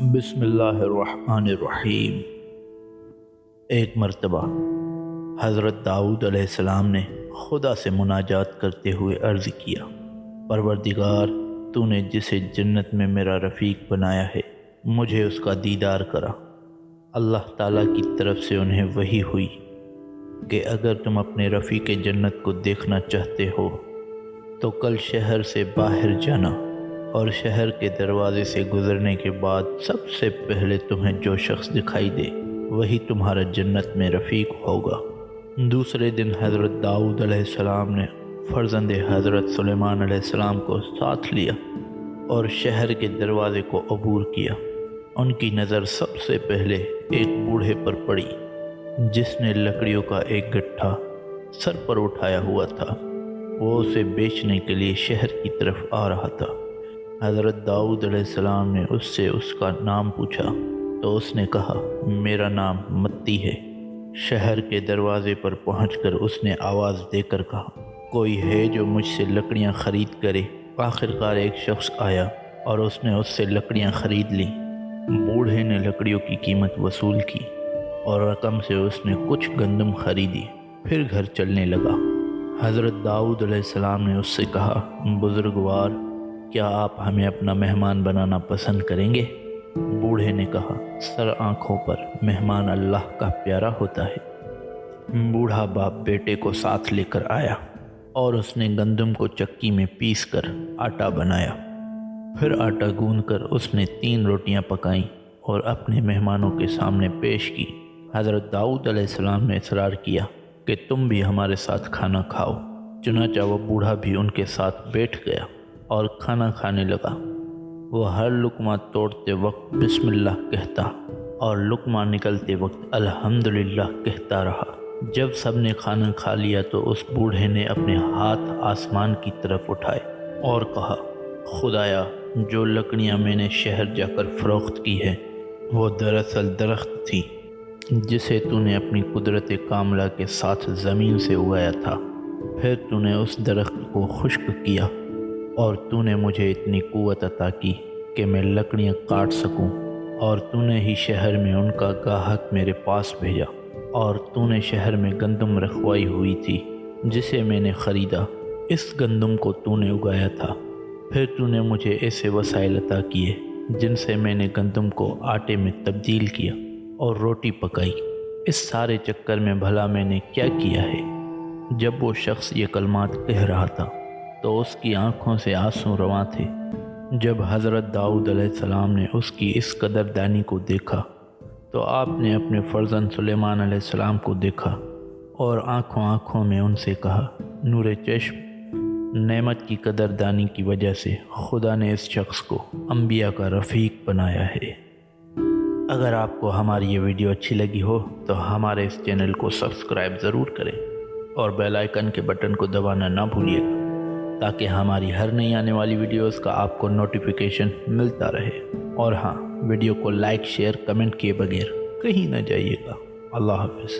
بسم اللہ الرحمن الرحیم۔ ایک مرتبہ حضرت داؤد علیہ السلام نے خدا سے مناجات کرتے ہوئے عرض کیا، پروردگار، تو نے جسے جنت میں میرا رفیق بنایا ہے مجھے اس کا دیدار کرا۔ اللہ تعالیٰ کی طرف سے انہیں وحی ہوئی کہ اگر تم اپنے رفیق جنت کو دیکھنا چاہتے ہو تو کل شہر سے باہر جانا، اور شہر کے دروازے سے گزرنے کے بعد سب سے پہلے تمہیں جو شخص دکھائی دے وہی تمہارا جنت میں رفیق ہوگا۔ دوسرے دن حضرت داؤد علیہ السلام نے فرزند حضرت سلیمان علیہ السلام کو ساتھ لیا اور شہر کے دروازے کو عبور کیا۔ ان کی نظر سب سے پہلے ایک بوڑھے پر پڑی جس نے لکڑیوں کا ایک گٹھا سر پر اٹھایا ہوا تھا۔ وہ اسے بیچنے کے لیے شہر کی طرف آ رہا تھا۔ حضرت داؤد علیہ السلام نے اس سے اس کا نام پوچھا تو اس نے کہا، میرا نام متی ہے۔ شہر کے دروازے پر پہنچ کر اس نے آواز دے کر کہا، کوئی ہے جو مجھ سے لکڑیاں خرید کرے؟ آخرکار ایک شخص آیا اور اس نے اس سے لکڑیاں خرید لیں۔ بوڑھے نے لکڑیوں کی قیمت وصول کی اور رقم سے اس نے کچھ گندم خریدی، پھر گھر چلنے لگا۔ حضرت داؤد علیہ السلام نے اس سے کہا، بزرگوار، کیا آپ ہمیں اپنا مہمان بنانا پسند کریں گے؟ بوڑھے نے کہا، سر آنکھوں پر مہمان اللہ کا پیارا ہوتا ہے۔ بوڑھا باپ بیٹے کو ساتھ لے کر آیا اور اس نے گندم کو چکی میں پیس کر آٹا بنایا۔ پھر آٹا گوندھ کر اس نے 3 روٹیاں پکائیں اور اپنے مہمانوں کے سامنے پیش کی۔ حضرت داؤد علیہ السلام نے اصرار کیا کہ تم بھی ہمارے ساتھ کھانا کھاؤ۔ چنانچہ وہ بوڑھا بھی ان کے ساتھ بیٹھ گیا اور کھانا کھانے لگا۔ وہ ہر لقمہ توڑتے وقت بسم اللہ کہتا اور لقمہ نکلتے وقت الحمدللہ کہتا رہا۔ جب سب نے کھانا کھا لیا تو اس بوڑھے نے اپنے ہاتھ آسمان کی طرف اٹھائے اور کہا، خدایا، جو لکڑیاں میں نے شہر جا کر فروخت کی ہیں وہ دراصل درخت تھی جسے تو نے اپنی قدرت کاملہ کے ساتھ زمین سے اگایا تھا۔ پھر تو نے اس درخت کو خشک کیا اور تو نے مجھے اتنی قوت عطا کی کہ میں لکڑیاں کاٹ سکوں، اور تو نے ہی شہر میں ان کا گاہک میرے پاس بھیجا، اور تو نے شہر میں گندم رکھوائی ہوئی تھی جسے میں نے خریدا۔ اس گندم کو تو نے اگایا تھا۔ پھر تو نے مجھے ایسے وسائل عطا کیے جن سے میں نے گندم کو آٹے میں تبدیل کیا اور روٹی پکائی۔ اس سارے چکر میں بھلا میں نے کیا کیا ہے؟ جب وہ شخص یہ کلمات کہہ رہا تھا تو اس کی آنکھوں سے آنسو رواں تھے۔ جب حضرت داؤد علیہ السلام نے اس کی اس قدردانی کو دیکھا تو آپ نے اپنے فرزند سلیمان علیہ السلام کو دیکھا اور آنکھوں میں ان سے کہا، نور چشم، نعمت کی قدردانی کی وجہ سے خدا نے اس شخص کو انبیاء کا رفیق بنایا ہے۔ اگر آپ کو ہماری یہ ویڈیو اچھی لگی ہو تو ہمارے اس چینل کو سبسکرائب ضرور کریں اور بیل آئیکن کے بٹن کو دبانا نہ بھولیے گا تاکہ ہماری ہر نئی آنے والی ویڈیوز کا آپ کو نوٹیفیکیشن ملتا رہے۔ اور ہاں، ویڈیو کو لائک، شیئر، کمنٹ کیے بغیر کہیں نہ جائیے گا۔ اللہ حافظ۔